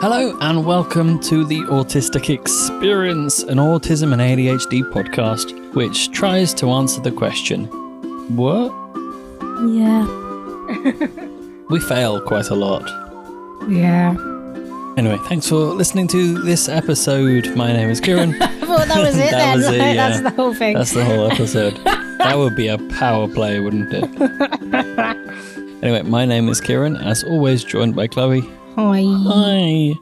Hello and welcome to the Autistic Experience, an autism and ADHD podcast which tries to answer the question, what? Yeah. We fail quite a lot. Yeah. Anyway, thanks for listening to this episode. My name is Kieran. Well, that was it then. Was it, yeah. That's the whole thing. That's the whole episode. That would be a power play, wouldn't it? Anyway, my name is Kieran, as always joined by Chloe. Hi. Hi.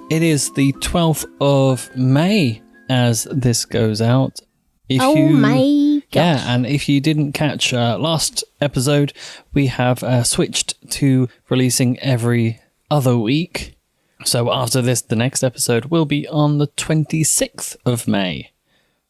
It is the 12th of May as this goes out. My gosh. Yeah, and if you didn't catch last episode, we have switched to releasing every other week. So after this, the next episode will be on the 26th of May.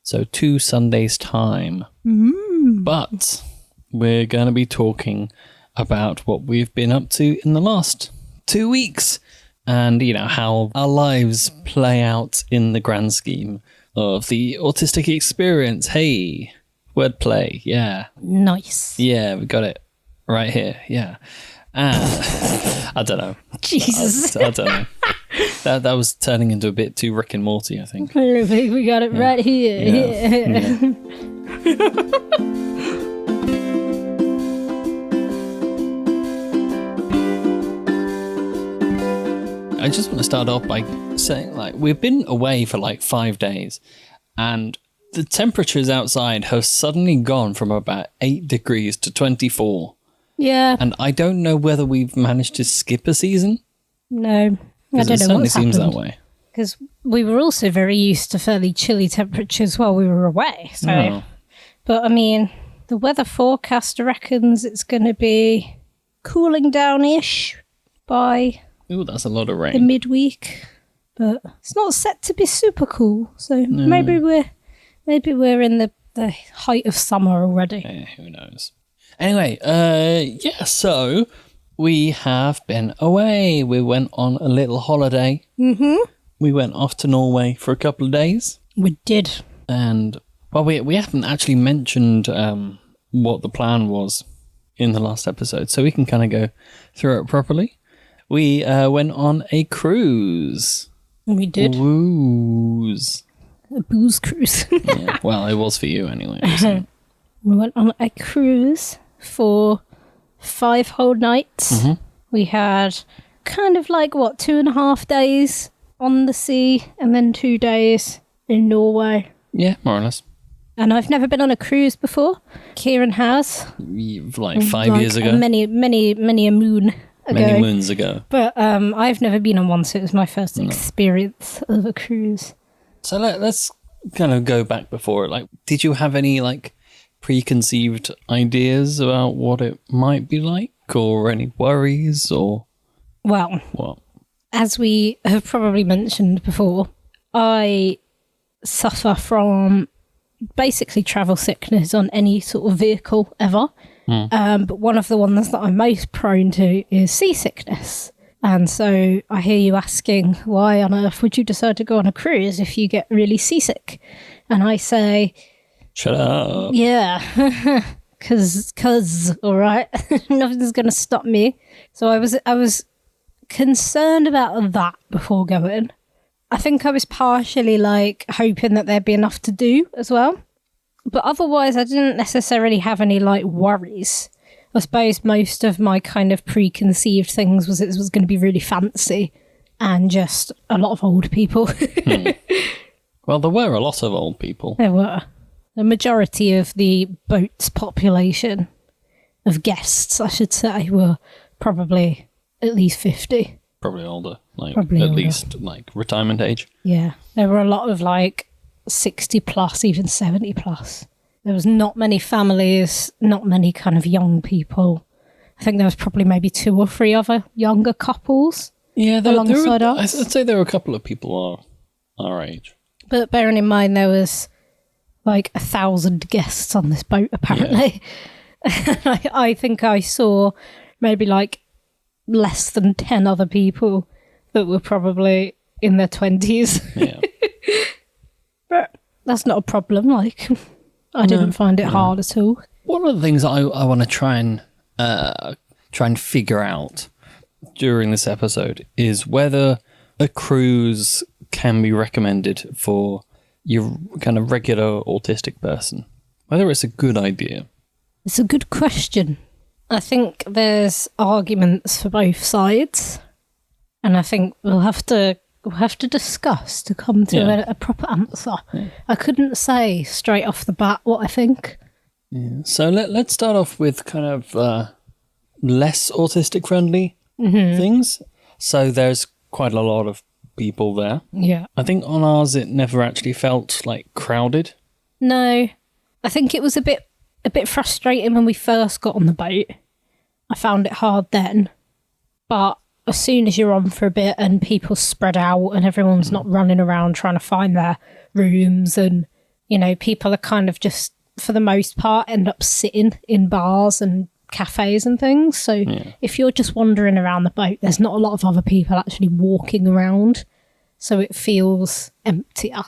So 2 Sundays' time. But we're going to be talking about what we've been up to in the last 2 weeks and, you know, how our lives play out in the grand scheme of the autistic experience. Hey, wordplay. Yeah. Nice. Yeah, we got it right here. Yeah. I don't know. Jesus. I don't know. That was turning into a bit too Rick and Morty, I think. We got it right here. Yeah. I just want to start off by saying, like, we've been away for like 5 days and the temperatures outside have suddenly gone from about 8 degrees to 24. Yeah. And I don't know whether we've managed to skip a season. No. I don't know It certainly what's seems happened. that way. Because we were also very used to fairly chilly temperatures while we were away. So, Oh. But I mean, the weather forecast reckons it's going to be cooling down-ish by Ooh, that's a lot of the rain. midweek, but it's not set to be super cool. So maybe we're in the height of summer already. Who knows? Anyway, so we have been away. We went on a little holiday. Mm-hmm. We went off to Norway for a couple of days. We did. And, well, we haven't actually mentioned what the plan was in the last episode, so we can kind of go through it properly. We went on a cruise. We did. Wooze. A booze cruise. Yeah, well, it was for you anyway. So. We went on a cruise for 5 whole nights. Mm-hmm. We had kind of like, 2.5 days on the sea and then 2 days in Norway. Yeah, more or less. And I've never been on a cruise before. Kieran has. Like 5 years ago. Many a moon ago. Many moons ago. But I've never been on one, so it was my first experience of a cruise. So let's kind of go back before. Like, did you have any, like, preconceived ideas about what it might be like? Or any worries or Well, what? as we have probably mentioned before, I suffer from basically travel sickness on any sort of vehicle ever. But one of the ones that I'm most prone to is seasickness. And so I hear you asking, why on earth would you decide to go on a cruise if you get really seasick? And I say, Shut up. yeah, cause, all right, nothing's going to stop me. So I was concerned about that before going. I think I was partially like hoping that there'd be enough to do as well. But otherwise, I didn't necessarily have any like worries. I suppose most of my kind of preconceived things was it was going to be really fancy and just a lot of old people. Well, there were a lot of old people. There were. The majority of the boat's population of guests, I should say, were probably at least 50. Probably older. Like, Probably at older. least, like, retirement age. Yeah. There were a lot of like 60 plus, even 70 plus. There was not many families, not many kind of young people. I think there was probably maybe 2 or 3 other younger couples. Yeah, Alongside I'd us. say there were a couple of people our age. But bearing in mind there was like 1,000 guests on this boat, apparently. Yeah. I think I saw maybe like less than 10 other people that were probably in their 20s. Yeah. But that's not a problem. Like, I didn't find it hard at all. One of the things I want to try and figure out during this episode is whether a cruise can be recommended for your kind of regular autistic person? Whether it's a good idea? It's a good question. I think there's arguments for both sides, and I think we'll have to discuss to come to a proper answer. Yeah. I couldn't say straight off the bat what I think. Yeah. So let's start off with kind of less autistic friendly things. So there's quite a lot of people there. Yeah. I think on ours it never actually felt like crowded. No. I think it was a bit frustrating when we first got on the boat. I found it hard then. But as soon as you're on for a bit and people spread out and everyone's not running around trying to find their rooms, and, you know, people are kind of just, for the most part, end up sitting in bars and cafes and things. So if you're just wandering around the boat, there's not a lot of other people actually walking around. So it feels emptier.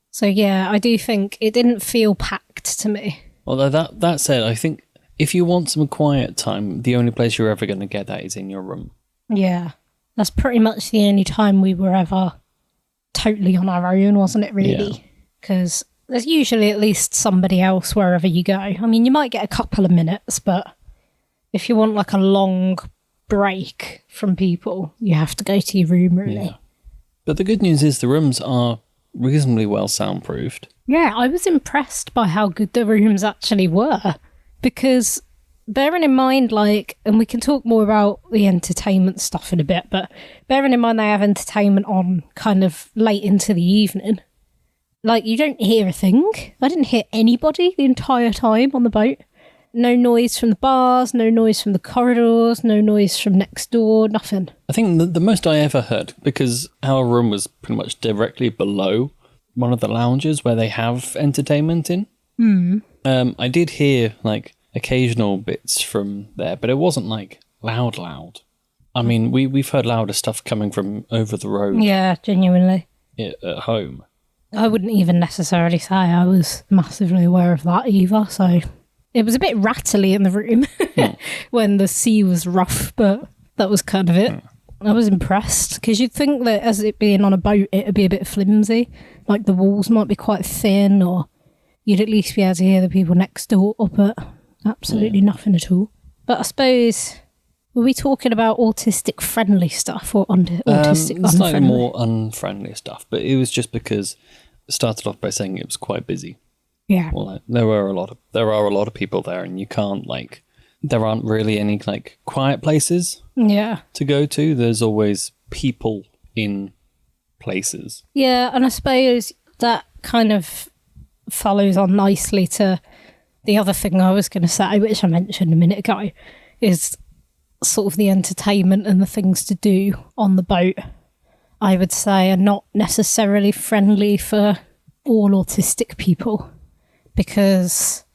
So yeah, I do think it didn't feel packed to me. Although that said, I think if you want some quiet time, the only place you're ever going to get that is in your room. Yeah, that's pretty much the only time we were ever totally on our own, wasn't it, really? Because there's usually at least somebody else wherever you go. I mean, you might get a couple of minutes, but if you want like a long break from people, you have to go to your room, really. Yeah. But the good news is the rooms are reasonably well soundproofed. Yeah, I was impressed by how good the rooms actually were, because bearing in mind, like, and we can talk more about the entertainment stuff in a bit, but bearing in mind they have entertainment on kind of late into the evening, like, you don't hear a thing. I didn't hear anybody the entire time on the boat. No noise from the bars, no noise from the corridors, no noise from next door, nothing. I think the most I ever heard, because our room was pretty much directly below one of the lounges where they have entertainment in. I did hear, like, occasional bits from there, but it wasn't, like, loud. I mean, we've heard louder stuff coming from over the road. Yeah, genuinely. At home. I wouldn't even necessarily say I was massively aware of that either, so it was a bit rattly in the room when the sea was rough, but that was kind of it. I was impressed, because you'd think that as it being on a boat, it'd be a bit flimsy, like the walls might be quite thin, or you'd at least be able to hear the people next door, but absolutely nothing at all. But I suppose, were we talking about autistic friendly stuff or autistic unfriendly? Slightly more unfriendly stuff, but it was just because it started off by saying it was quite busy. Yeah. Well, there are a lot of people there, and you can't, like, there aren't really any, like, quiet places to go to. There's always people in places. Yeah, and I suppose that kind of follows on nicely to the other thing I was going to say, which I mentioned a minute ago, is sort of the entertainment and the things to do on the boat, I would say, are not necessarily friendly for all autistic people. Because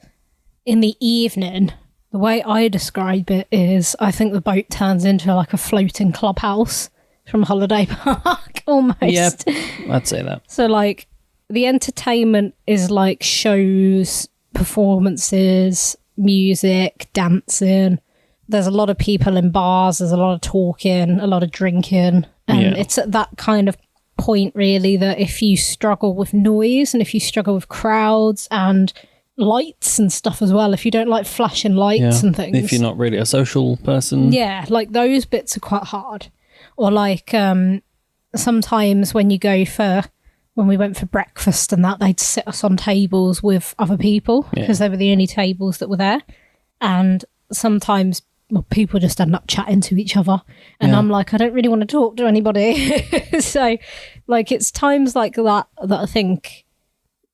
in the evening, the way I describe it is, I think the boat turns into like a floating clubhouse from a holiday park, almost. Yeah, I'd say that. So, like, the entertainment is like shows, performances, music, dancing. There's a lot of people in bars, there's a lot of talking, a lot of drinking. And it's at that kind of point, really, that if you struggle with noise and if you struggle with crowds and lights and stuff as well, if you don't like flashing lights and things, if you're not really a social person, like those bits are quite hard. Or like sometimes when we went for breakfast and that, they'd sit us on tables with other people because they were the only tables that were there, and sometimes people just end up chatting to each other, and I'm like, I don't really want to talk to anybody. So, like, it's times like that I think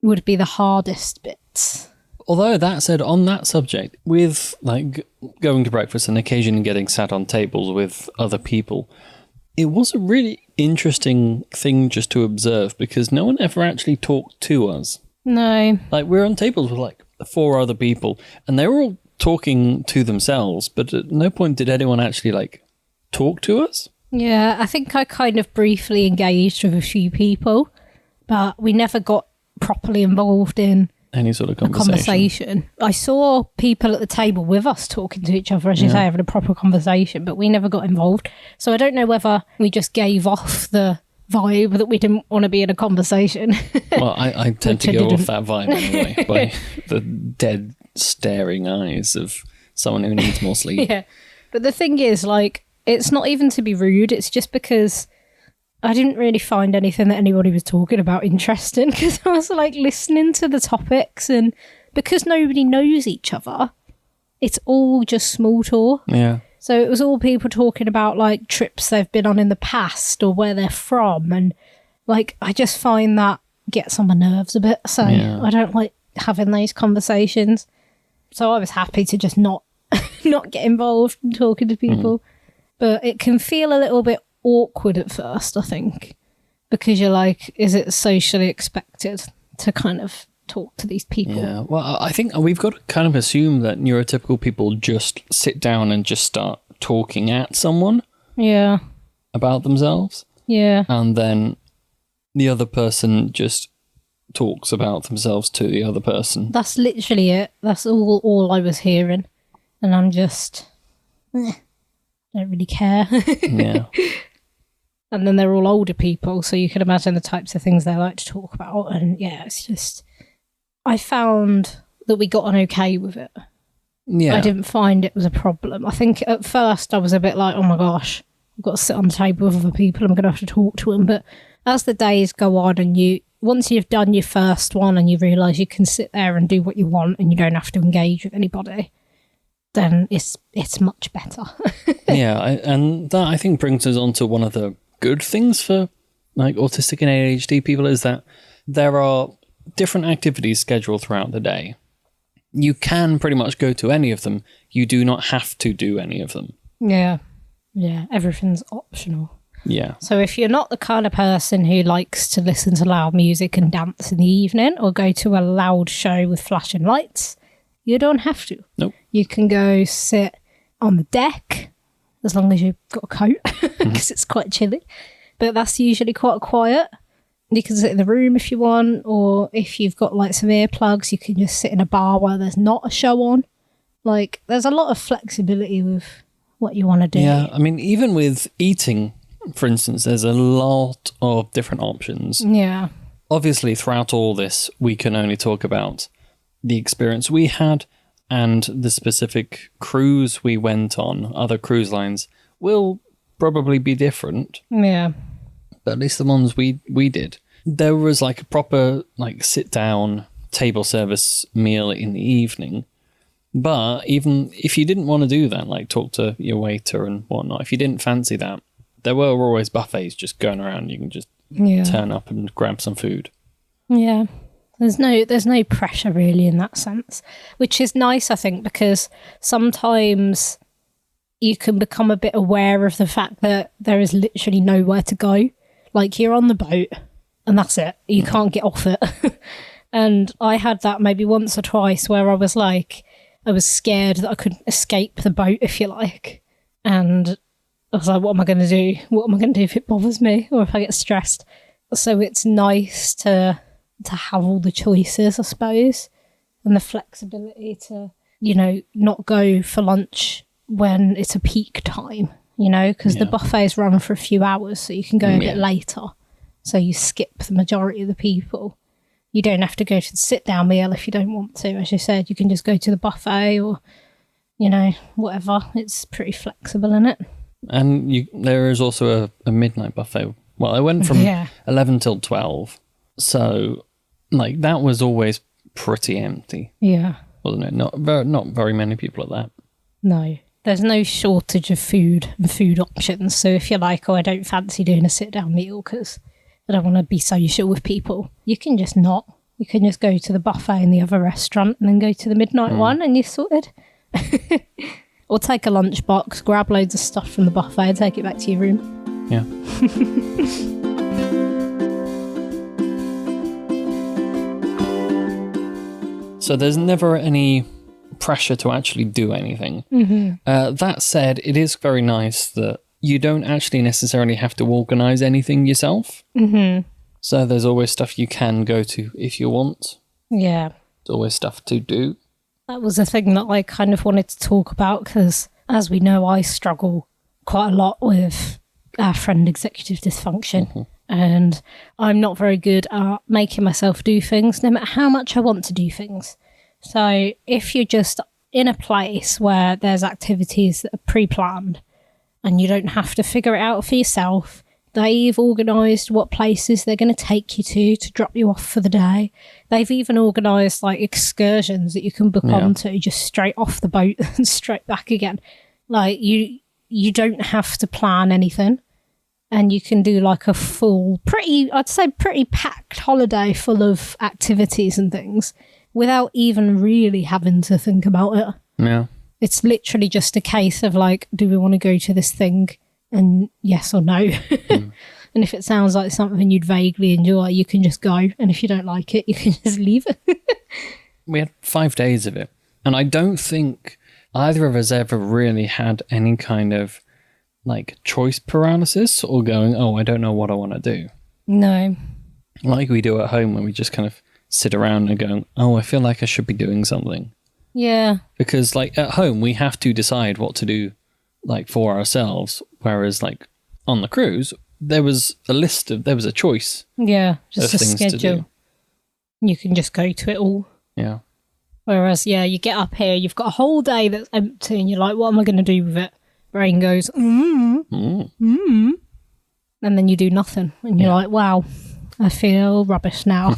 would be the hardest bits. Although that said, on that subject, with like going to breakfast and occasionally getting sat on tables with other people, it was a really interesting thing just to observe, because no one ever actually talked to us. No. Like, we're on tables with like 4 other people, and they were all talking to themselves, but at no point did anyone actually like talk to us. Yeah, I think I kind of briefly engaged with a few people, but we never got properly involved in any sort of conversation. I saw people at the table with us talking to each other, as you say, having a proper conversation, but we never got involved. So I don't know whether we just gave off the vibe that we didn't want to be in a conversation. Well, I tend to go off that vibe anyway, by the dead staring eyes of someone who needs more sleep. Yeah. But the thing is, like, it's not even to be rude, it's just because I didn't really find anything that anybody was talking about interesting, because I was like listening to the topics, and because nobody knows each other, it's all just small talk. Yeah. So it was all people talking about like trips they've been on in the past or where they're from, and like I just find that gets on my nerves a bit. So I don't like having those conversations. So I was happy to just not get involved in talking to people. But it can feel a little bit awkward at first, I think, because you're like, is it socially expected to kind of talk to these people? Yeah, well, I think we've got to kind of assume that neurotypical people just sit down and just start talking at someone about themselves. Yeah. And then the other person just talks about themselves to the other person. That's literally it. That's all I was hearing. And I'm just, don't really care. Yeah. And then they're all older people, so you can imagine the types of things they like to talk about. And yeah, it's just, I found that we got on okay with it. Yeah. I didn't find it was a problem. I think at first I was a bit like, oh my gosh, I've got to sit on the table with other people, I'm going to have to talk to them. But as the days go on and once you've done your first one and you realise you can sit there and do what you want and you don't have to engage with anybody, then it's much better. Yeah, and that I think brings us on to one of the good things for like autistic and ADHD people, is that there are different activities scheduled throughout the day. You can pretty much go to any of them. You do not have to do any of them. Yeah. Yeah, everything's optional. Yeah. So if you're not the kind of person who likes to listen to loud music and dance in the evening or go to a loud show with flashing lights, you don't have to. Nope. You can go sit on the deck, as long as you've got a coat, because it's quite chilly. But that's usually quite quiet. You can sit in the room if you want, or if you've got like some earplugs, you can just sit in a bar where there's not a show on. Like, there's a lot of flexibility with what you want to do. Yeah, I mean, even with eating, for instance, there's a lot of different options. Yeah. Obviously, throughout all this, we can only talk about the experience we had, and the specific cruise we went on. Other cruise lines will probably be different. Yeah. But at least the ones we did. There was like a proper like sit down table service meal in the evening. But even if you didn't want to do that, like talk to your waiter and whatnot, if you didn't fancy that, there were always buffets just going around. You can just turn up and grab some food. Yeah. There's no pressure really in that sense, which is nice, I think, because sometimes you can become a bit aware of the fact that there is literally nowhere to go. Like, you're on the boat and that's it. You can't get off it. And I had that maybe once or twice where I was like, I was scared that I couldn't escape the boat, if you like. And I was like, what am I going to do? What am I going to do if it bothers me or if I get stressed? So it's nice to have all the choices, I suppose, and the flexibility to, not go for lunch when it's a peak time, because the buffets run for a few hours, so you can go a bit later. So you skip the majority of the people. You don't have to go to the sit-down meal if you don't want to. As you said, you can just go to the buffet or, whatever. It's pretty flexible, isn't it? And there is also a midnight buffet. Well, I went from 11 till 12. So, like, that was always pretty empty. Yeah. Wasn't it? Not very many people at that. No. There's no shortage of food and food options. So if you're like, I don't fancy doing a sit-down meal because I don't want to be social with people, you can just not. You can just go to the buffet in the other restaurant and then go to the midnight one and you're sorted. Or take a lunchbox, grab loads of stuff from the buffet and take it back to your room. Yeah. So there's never any pressure to actually do anything. That said, it is very nice that you don't actually necessarily have to organise anything yourself. So there's always stuff you can go to if you want. Yeah. There's always stuff to do. That was the thing that I kind of wanted to talk about because, as we know, I struggle quite a lot with our friend executive dysfunction. And I'm not very good at making myself do things, no matter how much I want to do things. So if you're just in a place where there's activities that are pre-planned and you don't have to figure it out for yourself, they've organised what places they're going to take you to drop you off for the day. They've even organised like excursions that you can book onto just straight off the boat and straight back again. Like you don't have to plan anything, and you can do like a full, pretty packed holiday full of activities and things without even really having to think about it. Yeah. It's literally just a case of like, do we want to go to this thing? And yes or no. And if it sounds like something you'd vaguely enjoy, you can just go. And if you don't like it, you can just leave it. We had 5 days of it. And I don't think either of us ever really had any kind of like choice paralysis or going, oh, I don't know what I want to do. No. Like we do at home when we just kind of sit around and go, oh, I feel like I should be doing something. Yeah. Because like at home, we have to decide what to do like for ourselves. Whereas like on the cruise, there was a choice. Yeah. Just a things to schedule. do. You can just go to it all. Yeah. Whereas, yeah, you get up here, you've got a whole day that's empty and you're like, what am I going to do with it? Brain goes, and then you do nothing. And you're like, wow, I feel rubbish now.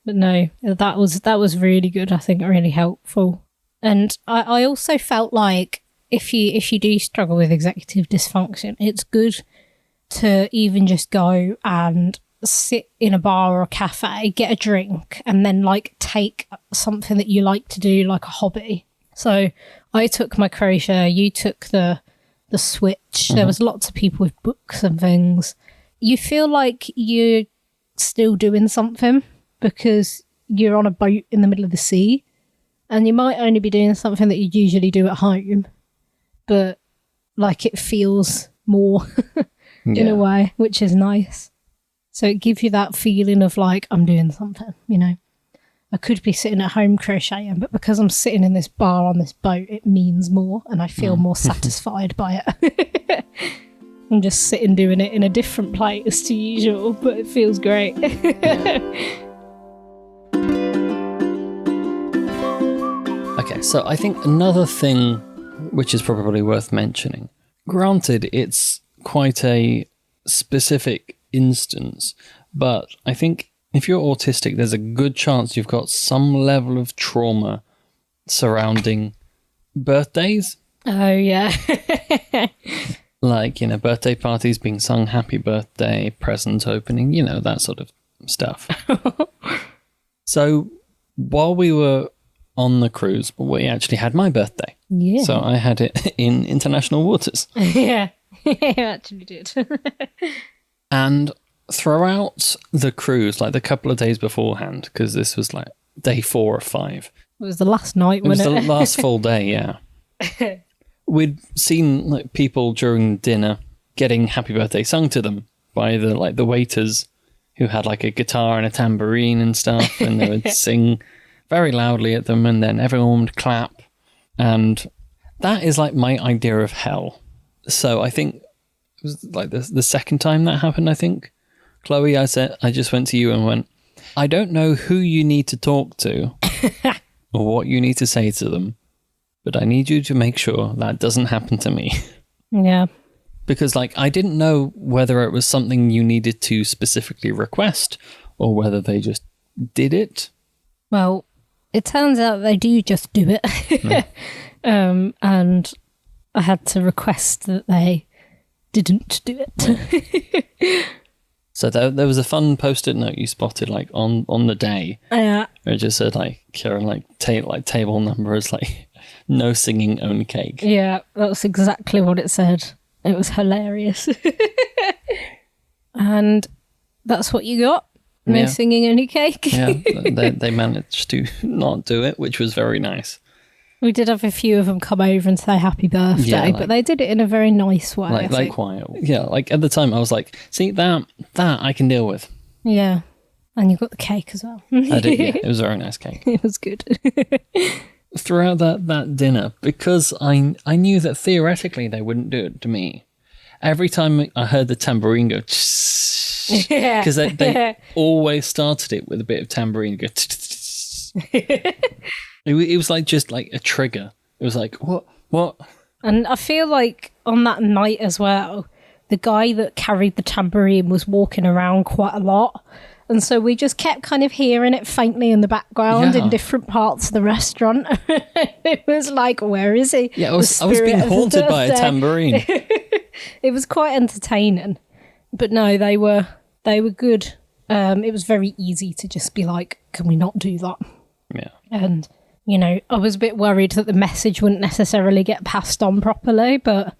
But no, that was really good. I think really helpful. And I also felt like if you do struggle with executive dysfunction, it's good to even just go and sit in a bar or a cafe, get a drink, and then like take something that you like to do, like a hobby. So I took my crochet, you took the Switch. There was lots of people with books and things. You feel like you're still doing something because you're on a boat in the middle of the sea, and you might only be doing something that you usually do at home, but like it feels more in a way, which is nice. So it gives you that feeling of like, I'm doing something, you know. I could be sitting at home crocheting, but because I'm sitting in this bar on this boat, it means more and I feel more satisfied by it. I'm just sitting doing it in a different place to usual, but it feels great. Okay, so I think another thing which is probably worth mentioning, granted it's quite a specific instance, but I think if you're autistic, there's a good chance you've got some level of trauma surrounding birthdays. Oh, yeah. Like, you know, birthday parties being sung happy birthday, present opening, you know, that sort of stuff. So while we were on the cruise, we actually had my birthday. Yeah. So I had it in international waters. Yeah, you actually did. And throughout the cruise, like the couple of days beforehand, because this was like day 4 or 5. It was the last night, It was wasn't the last full day, yeah. We'd seen like people during dinner getting happy birthday sung to them by the waiters who had like a guitar and a tambourine and stuff, and they would sing very loudly at them, and then everyone would clap. And that is like my idea of hell. So I think it was like the second time that happened, I think. Chloe, I just went to you and went, I don't know who you need to talk to or what you need to say to them, but I need you to make sure that doesn't happen to me. Yeah. Because like I didn't know whether it was something you needed to specifically request or whether they just did it. Well, it turns out they do just do it. Yeah. And I had to request that they didn't do it. Yeah. So there was a fun post-it note you spotted like on the day. Yeah. Where it just said like Kieran like table numbers like no singing, only cake. Yeah, that's exactly what it said. It was hilarious. And that's what you got? No singing, only cake? Yeah, they managed to not do it, which was very nice. We did have a few of them come over and say happy birthday, but they did it in a very nice way. Like quiet. Yeah, like at the time I was like, see, that I can deal with. Yeah. And you got the cake as well. I did, yeah. It was a very nice cake. It was good. Throughout that dinner, because I knew that theoretically they wouldn't do it to me, every time I heard the tambourine go, because they always started it with a bit of tambourine go. It was like just like a trigger. It was like, what? And I feel like on that night as well, the guy that carried the tambourine was walking around quite a lot. And so we just kept kind of hearing it faintly in the background in different parts of the restaurant. It was like, where is he? Yeah, I was being haunted by a tambourine. It was quite entertaining. But no, they were good. It was very easy to just be like, can we not do that? Yeah. And, you know, I was a bit worried that the message wouldn't necessarily get passed on properly, but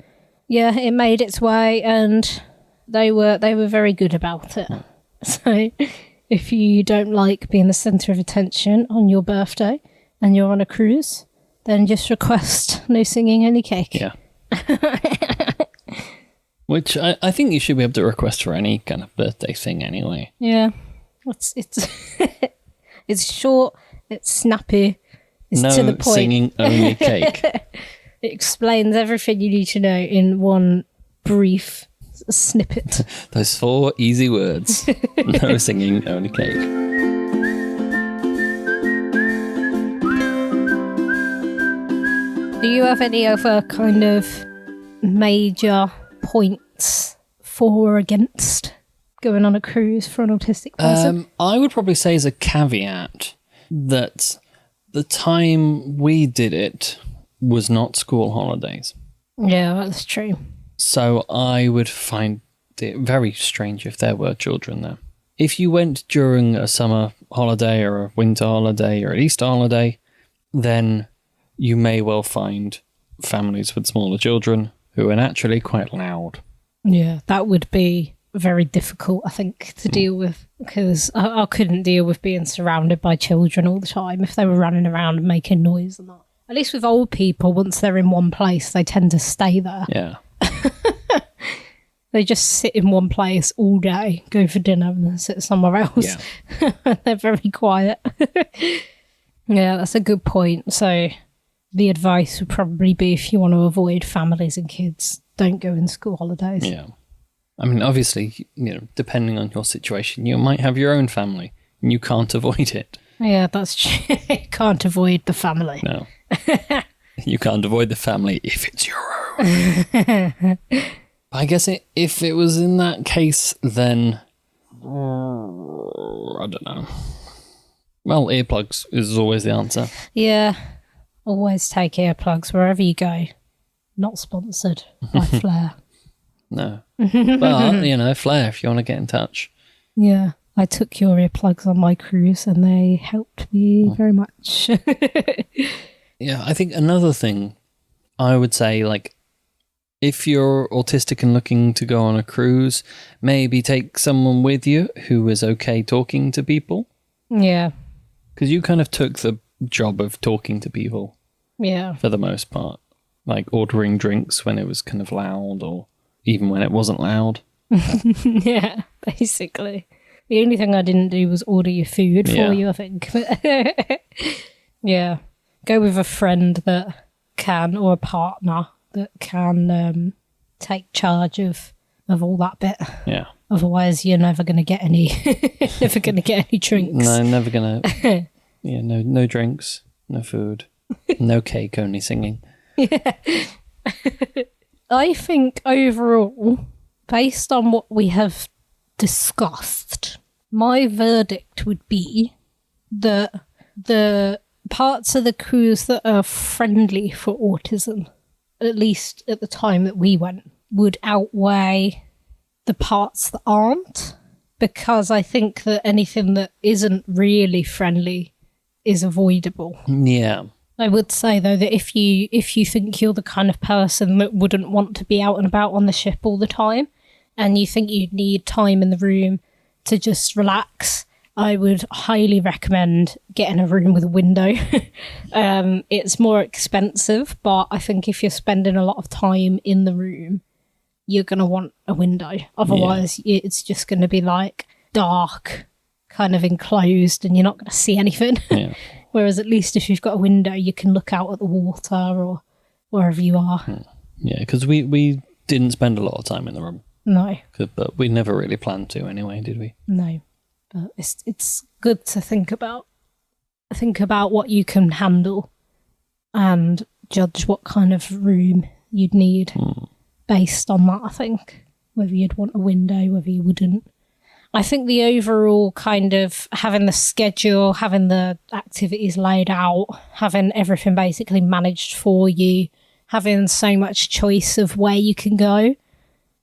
yeah, it made its way and they were very good about it. So if you don't like being the centre of attention on your birthday and you're on a cruise, then just request no singing, any cake. Yeah. Which I think you should be able to request for any kind of birthday thing anyway. Yeah. It's it's short, it's snappy, it's to the point. No singing, only cake. It explains everything you need to know in one brief snippet. Those 4 easy words. No singing, only cake. Do you have any other kind of major points for or against going on a cruise for an autistic person? I would probably say as a caveat that the time we did it was not school holidays. Yeah, that's true. So I would find it very strange if there were children there. If you went during a summer holiday or a winter holiday or an Easter holiday, then you may well find families with smaller children who are naturally quite loud. Yeah, that would be very difficult, I think, to deal with, because I couldn't deal with being surrounded by children all the time if they were running around and making noise and that. At least with old people, once they're in one place, they tend to stay there. Yeah. They just sit in one place all day, go for dinner and then sit somewhere else. Yeah. They're very quiet. Yeah, that's a good point. So the advice would probably be, if you want to avoid families and kids, don't go in school holidays. Yeah. I mean, obviously, you know, depending on your situation, you might have your own family and you can't avoid it. Yeah, that's true. You can't avoid the family. No. You can't avoid the family if it's your own. I guess if it was in that case, then I don't know. Well, earplugs is always the answer. Yeah, always take earplugs wherever you go. Not sponsored by Flair. No. But, you know, Flair, if you want to get in touch. Yeah, I took your earplugs on my cruise and they helped me very much. Yeah, I think another thing I would say, like, if you're autistic and looking to go on a cruise, maybe take someone with you who is okay talking to people. Yeah. Because you kind of took the job of talking to people. Yeah. For the most part. Like ordering drinks when it was kind of loud or even when it wasn't loud. Yeah, basically. The only thing I didn't do was order your food for you, I think. Yeah. Go with a friend that can, or a partner that can take charge of all that bit. Yeah. Otherwise, you're never going to get any, never going to get any drinks. No, never going to. Yeah, no drinks, no food, no cake, only singing. Yeah. I think overall, based on what we have discussed, my verdict would be that the parts of the cruise that are friendly for autism, at least at the time that we went, would outweigh the parts that aren't, because I think that anything that isn't really friendly is avoidable. Yeah. I would say, though, that if you think you're the kind of person that wouldn't want to be out and about on the ship all the time, and you think you'd need time in the room to just relax, I would highly recommend getting a room with a window. It's more expensive, but I think if you're spending a lot of time in the room, you're going to want a window. Otherwise, it's just going to be like dark, kind of enclosed, and you're not going to see anything. Yeah. Whereas at least if you've got a window, you can look out at the water or wherever you are. Yeah, because we didn't spend a lot of time in the room. No. But we never really planned to anyway, did we? No. But it's good to think about. Think about what you can handle and judge what kind of room you'd need based on that, I think. Whether you'd want a window, whether you wouldn't. I think the overall kind of having the schedule, having the activities laid out, having everything basically managed for you, having so much choice of where you can go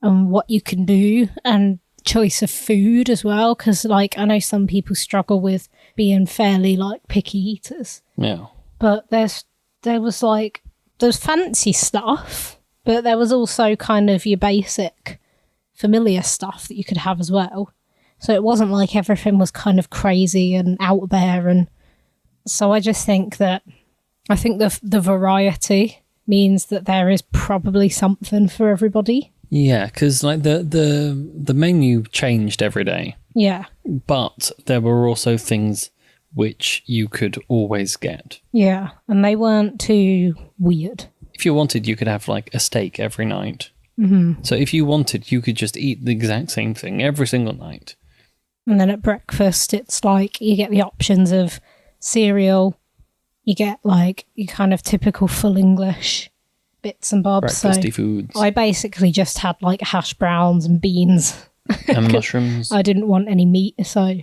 and what you can do, and choice of food as well, because like I know some people struggle with being fairly like picky eaters. Yeah. But there was fancy stuff, but there was also kind of your basic familiar stuff that you could have as well. So it wasn't like everything was kind of crazy and out there. And so I just think that the variety means that there is probably something for everybody. Yeah, because like the menu changed every day. Yeah. But there were also things which you could always get. Yeah, and they weren't too weird. If you wanted, you could have like a steak every night. Mm-hmm. So if you wanted, you could just eat the exact same thing every single night. And then at breakfast, it's like you get the options of cereal, you get like your kind of typical full English bits and bobs. Breakfasty foods. I basically just had like hash browns and beans. And mushrooms. I didn't want any meat, so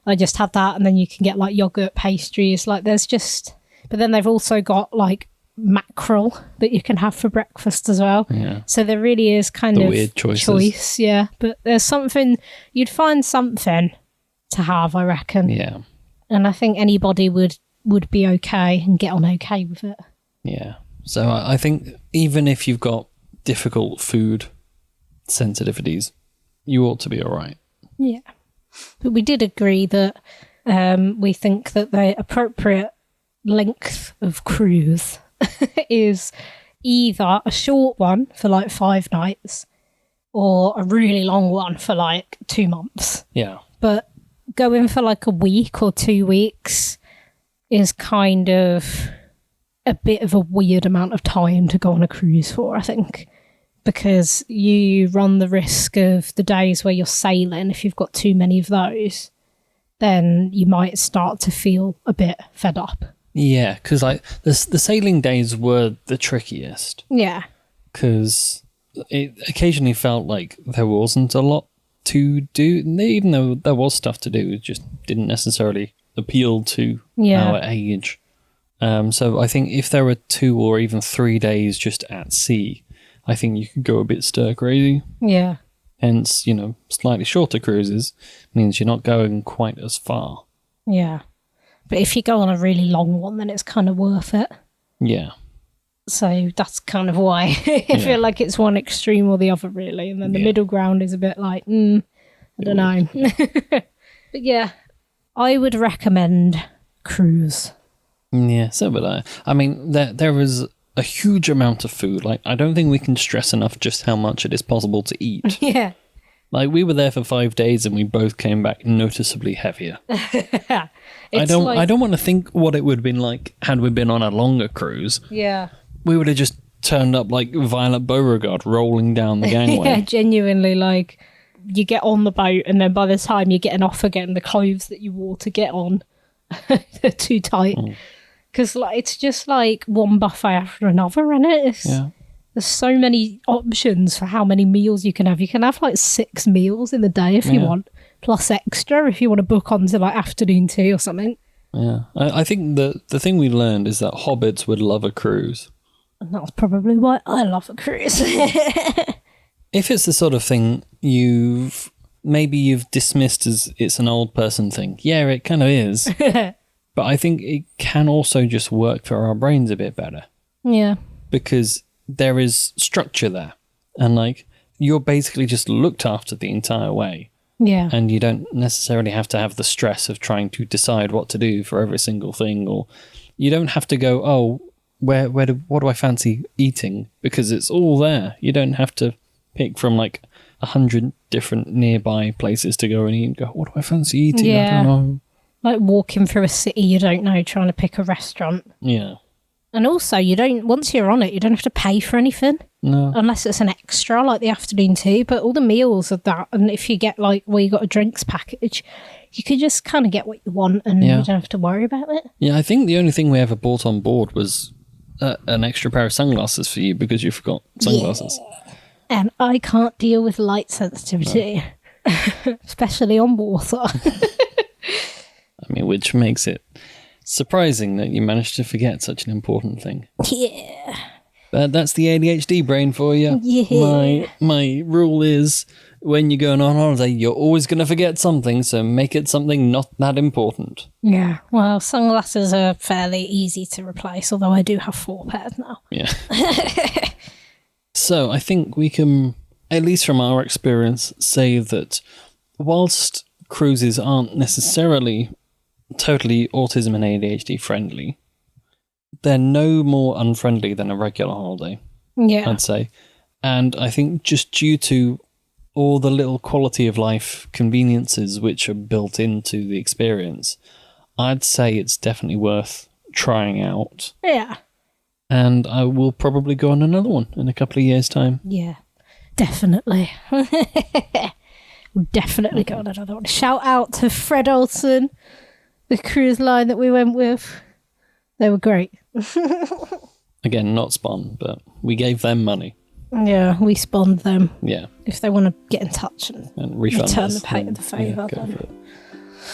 I just had that. And then you can get like yogurt pastries. Like there's just... But then they've also got like mackerel that you can have for breakfast as well. Yeah. So there really is kind of weird choices. Choice, yeah. But there's something... You'd find something to have, I reckon. Yeah. And I think anybody would be okay and get on okay with it. Yeah. So I think even if you've got difficult food sensitivities, you ought to be all right. Yeah. But we did agree that we think that the appropriate length of cruise is either a short one for like 5 nights or a really long one for like 2 months. Yeah. But going for like a week or 2 weeks is kind of a bit of a weird amount of time to go on a cruise for, I think, because you run the risk of the days where you're sailing. If you've got too many of those, then you might start to feel a bit fed up. Yeah, because like the sailing days were the trickiest. Yeah. Because it occasionally felt like there wasn't a lot to do, even though there was stuff to do, it just didn't necessarily appeal to our age. So I think if there were 2 or even 3 days just at sea, I think you could go a bit stir crazy. Yeah. Hence, slightly shorter cruises means you're not going quite as far. Yeah. But if you go on a really long one, then it's kind of worth it. Yeah. So that's kind of why I feel like it's one extreme or the other, really. And then the middle ground is a bit like, I don't know. But yeah, I would recommend cruise. Yeah, so would I. I mean, there is a huge amount of food. Like, I don't think we can stress enough just how much it is possible to eat. Yeah. Like, we were there for 5 days and we both came back noticeably heavier. I don't want to think what it would have been like had we been on a longer cruise. Yeah. We would have just turned up like Violet Beauregard rolling down the gangway. Yeah, genuinely, like, you get on the boat and then by the time you're getting off again, the clothes that you wore to get on are too tight. Because like, it's just like one buffet after another, isn't it? There's so many options for how many meals you can have. You can have like 6 meals in the day if you want, plus extra if you want to book onto like afternoon tea or something. Yeah, I think the thing we learned is that hobbits would love a cruise. And that's probably why I love a cruise. If it's the sort of thing you've dismissed as it's an old person thing, yeah, it kind of is. But I think it can also just work for our brains a bit better. Yeah. Because there is structure there. And like, you're basically just looked after the entire way. Yeah. And you don't necessarily have to have the stress of trying to decide what to do for every single thing. Or you don't have to go, oh, what do I fancy eating? Because it's all there. You don't have to pick from like 100 different nearby places to go and eat and go, what do I fancy eating? Yeah. I don't know. Like walking through a city you don't know, trying to pick a restaurant. Yeah. And also, once you're on it, you don't have to pay for anything. No. Unless it's an extra, like the afternoon tea. But all the meals are that. And if you get like where you got a drinks package, you could just kind of get what you want and you don't have to worry about it. Yeah, I think the only thing we ever bought on board was an extra pair of sunglasses for you because you forgot sunglasses. Yeah. And I can't deal with light sensitivity, especially on water. I mean, which makes it surprising that you managed to forget such an important thing. Yeah. But that's the ADHD brain for you. Yeah. My rule is when you're going on holiday, you're always going to forget something, so make it something not that important. Yeah. Well, sunglasses are fairly easy to replace, although I do have 4 pairs now. Yeah. So I think we can, at least from our experience, say that whilst cruises aren't necessarily totally autism and ADHD friendly, they're no more unfriendly than a regular holiday, I'd say. And I think just due to all the little quality of life conveniences which are built into the experience, I'd say it's definitely worth trying out. Yeah. And I will probably go on another one in a couple of years' time. Yeah, definitely. We'll definitely go on another one. Shout out to Fred Olsen, the cruise line that we went with. They were great. Again, not Spawn, but we gave them money. Yeah, we spawned them. Yeah. If they want to get in touch and refund return us, the favour. go for it.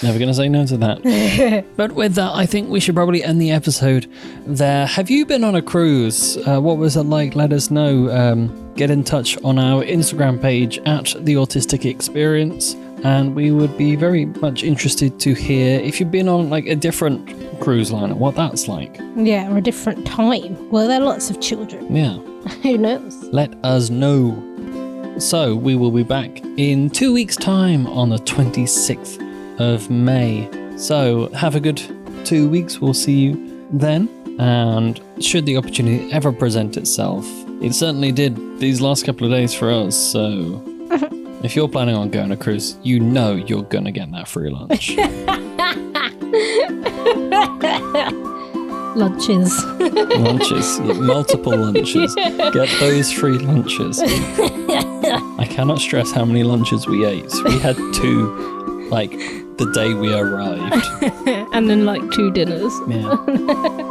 Never going to say no to that. But with that, I think we should probably end the episode there. Have you been on a cruise? What was it like? Let us know. Get in touch on our Instagram page at The Autistic Experience. And we would be very much interested to hear if you've been on like a different cruise line, what that's like. Yeah, or a different time. Well, there are lots of children. Yeah. Who knows? Let us know. So we will be back in 2 weeks' time on the 26th of May. So have a good 2 weeks. We'll see you then. And should the opportunity ever present itself, it certainly did these last couple of days for us. So if you're planning on going on a cruise, you know you're going to get that free lunch. Lunches. Lunches. Yeah, multiple lunches. Get those free lunches. I cannot stress how many lunches we ate. We had 2, like, the day we arrived. And then, like, 2 dinners. Yeah.